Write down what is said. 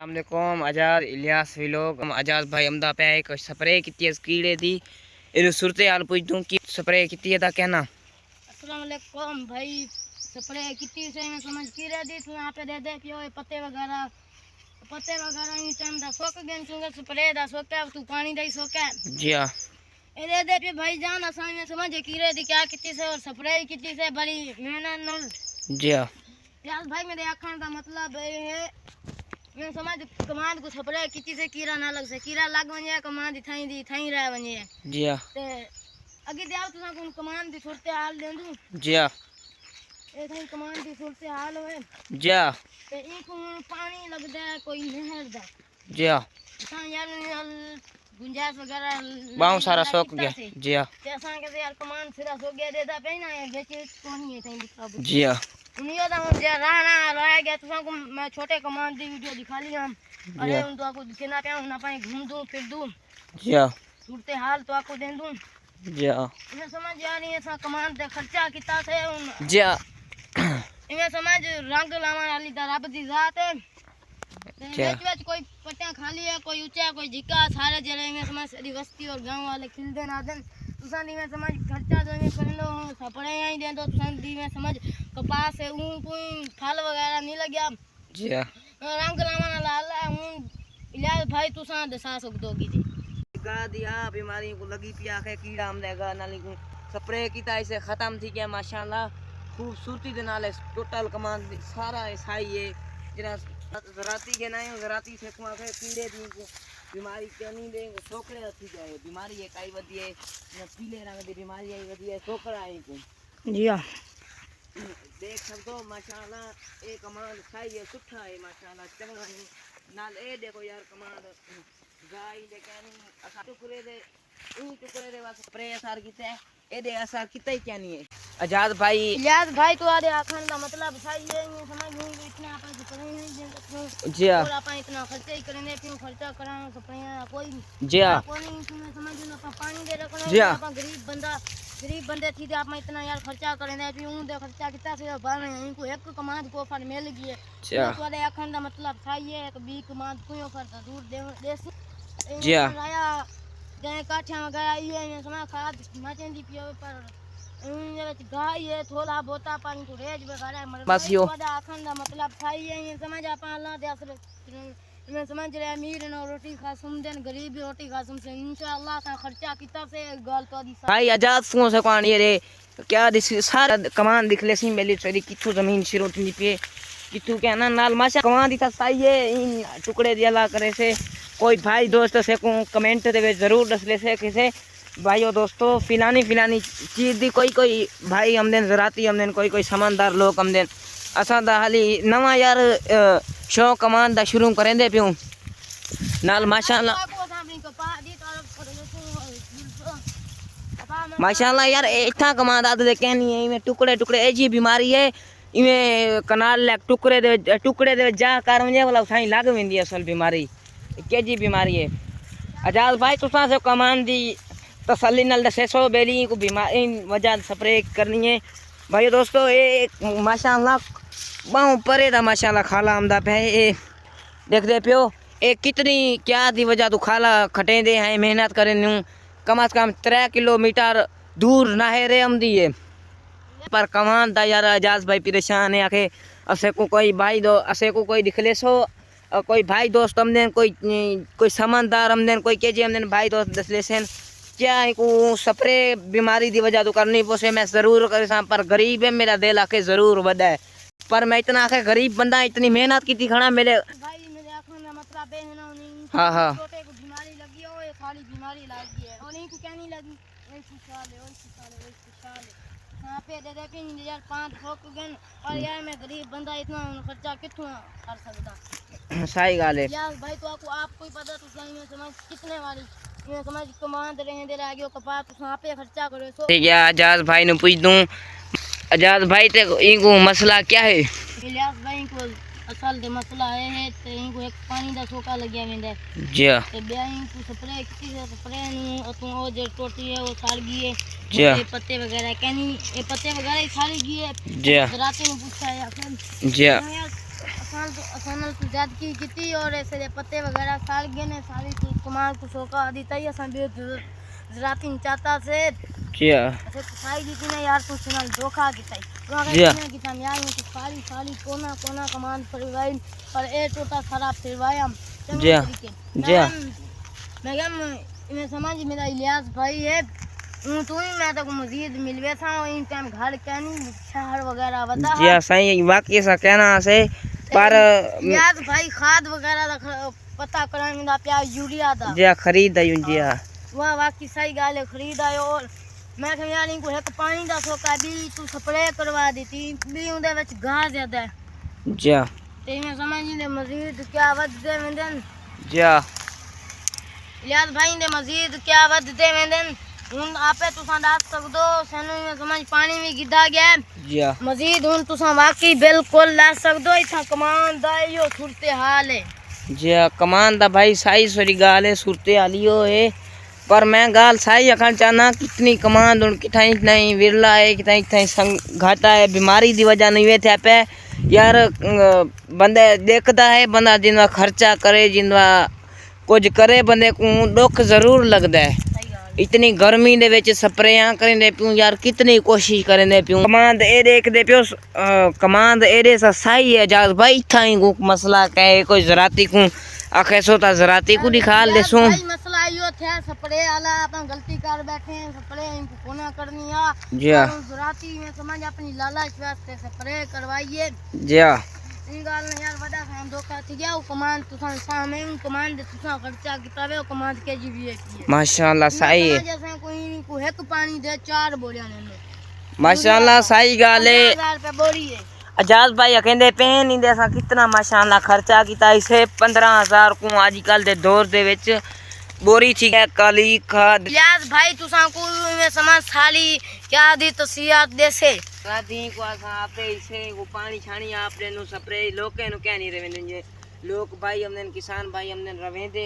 अस्सलामुअलैकुम आजाद इलियास व्लॉग। आजाद भाई अमदा पे एक स्प्रे की कीड़े दी इन सूरत हाल पूछ दूं कि स्प्रे की था कहना। अस्सलामुअलैकुम भाई, स्प्रे कितनी से मैं समझ कीड़े दी तो यहाँ पे दे दे पियो पत्ते वगैरह इन टाइम दा सोक गन सुंगर स्प्रे दा सोके तू पानी दई सोके जी हां ए दे दे पे भाई जान असा में समझ कीड़े दी क्या कितनी से और स्प्रे कितनी से बड़ी मेहनत न। जी हां यार भाई मेरे आखन का मतलब है मैं समझ कमांड को स्प्रे कितनी से कीड़ा ना लग से कीड़ा लग वने कमांड थई रह वने। जी हां ते अगे देव तुसा को कमांड दी सुरते हाल दे दूं। जी हां ए थई कमांड दी सुरते हाल होए। जी हां ते एक पानी लगदा है कोई नहर दा। जी हां ता यार गुंजाइश वगैरह बहुत सारा शौक गया। जी हां ते असा के यार कमांड सिरा सो गया देता पे ना बेच कोनी है थई दिखा। जी हां उनियो दा मुझे रहना रह गया तुसा को मैं छोटे कमांड दी वीडियो दिखा ली हम। अरे उन तो आपको दिखना पे ना पाए घूम दूं फिर दूं। जी हां सूरते हाल तो आपको दे दूं। जी हां मैं समझ आ रही है सा कमांड दे खर्चा कितना थे उन। जी हां इमे समझ रंग लावन वाली दा रब दी जात है। बेच कोई पट्टियां खाली है कोई ऊंचा कोई झिका सारे जले में समझ सारी बस्ती और गांव वाले खिलदे नादन तुसा दी में समझ खर्चा जो में कर लो सपड़े यहीं दे दो तुसा दी में समझ कपास है ऊं कोई फल वगैरह नहीं लग्या। जी हां रंग लावन लाल हूं इलाज भाई तुसा दसा सकदोगी जी गा दिया बीमारी को लगी पिया के कीड़ा हमदेगा नाली को स्प्रे कीता इसे खत्म थी गया माशाल्लाह खूबसूरती दे नाल टोटल कमान सारा सही है जरा राती के ना राती से कुआ के कीड़े दी को बीमारी कनी दे सोकड़े थी जाए बीमारी है काई वदी है पीले रंग दी बीमारी आई वदी है सोकड़ा है को। जी हां देख सकदो माशाल्लाह एक कमाल सही है सुठा है माशाल्लाह चंगा है नाल ए देखो यार कमाल गाय दे कहनी असा टुकड़े दे वास स्प्रे असर कीते ए दे असर कीते ही क्या नहीं है। आजाद भाई तो आदे आखन का मतलब सही है ये समझ लूं इतना अपन स्प्रे नहीं दे जी हां और अपन इतना खर्चा ही करेंगे फिर खर्चा कराना स्प्रे कोई जी हां कोई तुम्हें समझ लो अपन पानी दे रखना जी हां अपन गरीब बंदे थी आप इतना यार खर्चा करेंगे फिर उन दे खर्चा कितना से बाने इनको एक कमांड को फर मिल गई है तो आदे आखन का मतलब सही है एक बी कमांड कोई फर दूर देसी जी हां आया जय काठिया वगैरह ये समझ खाद मचेंदी पियो पर गाय है थोड़ा बोता पानी को रेज वगैरह बस यो आखन का मतलब सही है ये समझ आपा अल्लाह दे असर मैं समझ रहे अमीर न रोटी खा सुम देन गरीब भी रोटी खा सुम से इंशाअल्लाह का खर्चा कितना से गाल तो दी भाई आजाद सो से कौन ये रे क्या दिस सारा कमान दिख ले सी मेली चोरी किथु जमीन सिरोटनी पे किथु क्या ना नाल माशा कमान दी था सही है इन टुकड़े दिया करे से कोई भाई दोस्त से को कमेंट दे जरूर दस ले से किसे भाइयों दोस्तों फिलानी चीज़ दी कोई भाई हमदेन ज़राती हमदेन कोई समझदार लोग हमदेन असा दा हाली नवा यार शौक कमान दा शुरू करेंदे पियो नाल माशाल्लाह यार इतना कमान दा दे कहनी है इमे टुकड़े ऐसी बीमारी है इमे कनाल लग टुकड़े दे जा कर वने वाला साई लग वेंदी असल बीमारी केजी बीमारी है। आजाद भाई तुसा से कमान दी तसल्ली नाल दसे सो बेली को बीमारी वजह स्प्रे करनी है भाई दोस्तों ये माशाल्लाह बाहु परे दा माशाल्लाह खाला आमदा पे ये देख दे पियो ये कितनी क्या दी वजह तू खाला खटे दे हैं मेहनत करे न्यू कम से कम 3 किलोमीटर दूर नहरे आमदी है पर कमान दा यार आजाद भाई परेशान है आखे असे को कोई भाई दो असे को कोई दिखले सो कोई भाई दोस्त हमने कोई समझदार हमने कोई के जी हमने भाई दोस्त दस लेसन क्या को स्प्रे बीमारी की वजह तो करनी पोसे मैं जरूर कर पर गरीब है मेरा दिल आके जरूर बदा है पर मैं इतना आखे गरीब बंदा इतनी मेहनत की थी खड़ा मेरे भाई मेरे आंखों में मतलब है ना उन्हें हां हां छोटे को बीमारी लगी हो ये खाली बीमारी लगी है और इनको क्या नहीं लगी वही खुशहाल है यहां पे दे दे 5 ठोक गन और यार मैं गरीब बंदा इतना खर्चा किथों कर सकता सही गाल है यार भाई तो आपको ही पता तो सही में समझ कितने वाली ये समझ कमान रहे दे लागियो कपास तो वहां पे खर्चा करो सो ठीक है आजाद भाई ने पूछ दूं आजाद भाई ते इनको मसला क्या है इलियास भाई को असल दे मसला है ते इनको एक पानी दा सोका लग गया वेंदे जी हां ते बे इनको स्प्रे किसी से स्प्रे नु तो ओ जे टोटी है वो साड़ गई है जी हां ये पत्ते वगैरह कहनी ये पत्ते वगैरह साड़ गई है जी हां रात में पूछा है अपन जी हां असानल तो ज्यादती की और ऐसे पत्ते वगैरह साल गए ने सारी तो कमाल को सोका आदि तई असन भी जराती चाहता से जी ऐसे साई दी ने यार तू सुनल धोखा की तई जी की हम यार की सारी सारी कोना कोना कमान फिरवाई पर ए टोटा खराब फिरवाया जी जी मैं इन्हें समझ मेरा इलियास भाई है तू ही मैं तो मजीद मिलवे था इन टाइम घर कहनी शहर वगैरह बता जी सही वाकई सा कहना से पर इलियास भाई खाद वगैरह का पता कराने दा प्या यूरिया दा जी खरीद आयु जी वाह वाकई सही गाल है खरीद आयो और मैं कह यार इनको एक पानी दा सोका भी तू स्प्रे करवा देती भी उदे विच घास ज्यादा है जी ते मैं समझ ले मजीद क्या वधदे वेंदन जी इलियास भाई ने मजीद क्या वधदे वेंदन हुन आपे तुसा दस सकदो सानू में समझ पानी में गिदा गया जी मजीद हुन तुसा वाकई बिल्कुल ला सकदो इथा कमान दा यो सूरते हाल है जी कमान दा भाई सही सरी गाल है सूरते हालियो है पर मैं गाल सही अखन चाहना कितनी कमान दुन किथाई नहीं विरला है किथाई किथाई घाटा है बीमारी दी वजह नहीं वे थे पे यार बंदे देखता है बंदा जिनवा खर्चा करे जिनवा कुछ करे बंदे को दुख जरूर लगता है इतनी गर्मी दे विच स्प्रेयां करेंदे पियूं यार कितनी कोशिश करेंदे पियूं कमांद ए देखदे पियो कमांद एरे सा सही है जाग भाई थाई को मसला कहे कोई जराती को आखे सो ता जराती को दिखा देसू भाई मसला यो थे स्प्रे वाला अपन गलती कर बैठे हैं स्प्रे इनको कोना करनी है जी जराती में समझ अपनी लालच वास्ते स्प्रे करवाइए जी इन गाल ने यार वडा हम धोखा थी गया कमांड तुसा सामने कमांड दे तुसा खर्चा किताबे कमांड के जी भी है माशाल्लाह सही है जैसे कोई नहीं को एक पानी दे 4 बोरियां ने माशाल्लाह सही गाल है 1000 रुपए बोरी है आजाद भाई कहंदे पेन इंदे असा कितना माशाल्लाह खर्चा कीता इसे 15000 को आजकल दे दौर दे विच बोरी थी काली खाद इलियास भाई तुसा को में समझ साली क्या दी तसियात देसे राती को असा आपे इसे को पानी छानी आपने नु स्प्रे लोके नु क्या नहीं रवेंदे लोग भाई हमने किसान भाई हमने रवेंदे